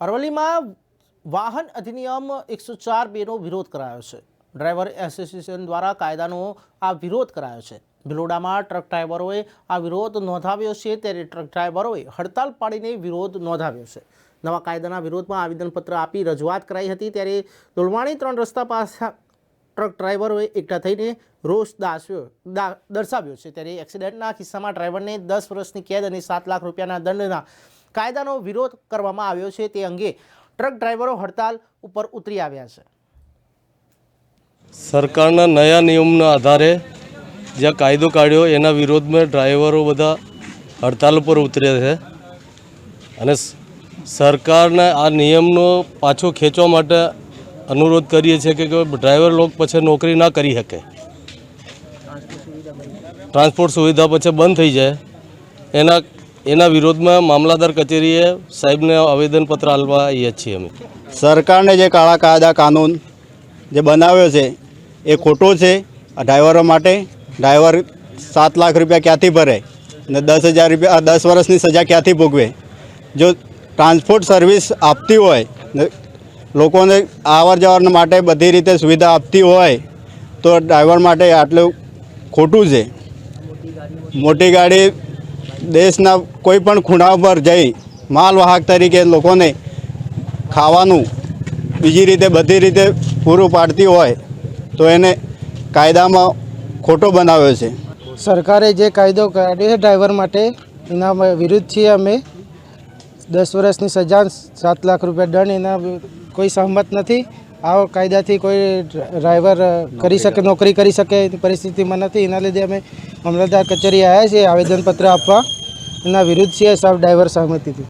અરવલ્લીમાં વાહન અધિનિયમ 104(2) નો વિરોધ કરાયો છે। ડ્રાઈવર એસોસિએશન દ્વારા કાયદાનો આ વિરોધ કરાયો છે। ભિલોડામાં ટ્રક ડ્રાઈવરોએ આ વિરોધ નોંધાવ્યો છે, ત્યારે ટ્રક ડ્રાઈવરોએ હડતાલ પાડીને વિરોધ નોંધાવ્યો છે। નવા કાયદાના વિરોધમાં આવેદનપત્ર આપી રજૂઆત કરાઈ હતી, ત્યારે દોલવાણી 3 રસ્તા પાસે ટ્રક ડ્રાઈવરોએ એકઠા થઈને રોષ દર્શાવ્યો છે। ત્યારે એક્સિડન્ટના કિસ્સામાં ડ્રાઈવરને 10 વર્ષની કેદ અને 7 લાખ રૂપિયાના દંડના કાયદાનો વિરોધ કરવામાં આવ્યો છે। તે અંગે ટ્રક ડ્રાઈવરો હડતાલ ઉપર ઉતરી આવ્યા છે। સરકારના નયા નિયમના આધારે જે કાયદો કાઢ્યો એના વિરોધમાં ડ્રાઈવરો બધા હડતાલ ઉપર ઉતર્યા છે અને સરકારના આ નિયમનો પાછો ખેંચવા માટે અનુરોધ કરીએ છીએ કે ડ્રાઈવર લોકો પછી નોકરી ના કરી શકે, ટ્રાન્સપોર્ટ સુવિધા પછી બંધ થઈ જાય। એના વિરોધમાં મામલતદાર કચેરીએ સાહેબને આવેદનપત્ર આપવા આવીએ છીએ। અમે સરકારને જે કાળા કાયદા કાનૂન જે બનાવ્યો છે એ ખોટો છે। ડ્રાઈવરો માટે ડ્રાઈવર 7 લાખ રૂપિયા ક્યાંથી ભરે ને 10,000 રૂપિયા 10 વર્ષની સજા ક્યાંથી ભોગવે? જો ટ્રાન્સપોર્ટ સર્વિસ આપતી હોય ને લોકોને આવર જવર માટે બધી રીતે સુવિધા આપતી હોય તો ડ્રાઈવર માટે આટલું ખોટું છે। મોટી ગાડી દેશના કોઈ પણ ખૂણા પર જઈ માલવાહક તરીકે લોકોને ખાવાનું બીજી રીતે બધી રીતે પૂરું પાડતી હોય તો એને કાયદામાં ખોટો બનાવ્યો છે। સરકારે જે કાયદો કાઢ્યો છે ડ્રાઈવર માટે એના વિરુદ્ધ છીએ અમે। 10 વર્ષની સજા, 7 લાખ રૂપિયા દંડ, એના કોઈ સહમત નથી। આ કાયદાથી કોઈ ડ્રાઈવર કરી શકે, નોકરી કરી શકે એની પરિસ્થિતિમાં નથી। એના લીધે અમે મામલતદાર કચેરી આવ્યા છીએ આવેદનપત્ર આપવા। એના વિરુદ્ધ છીએ સબ ડ્રાઈવર સહમતિથી।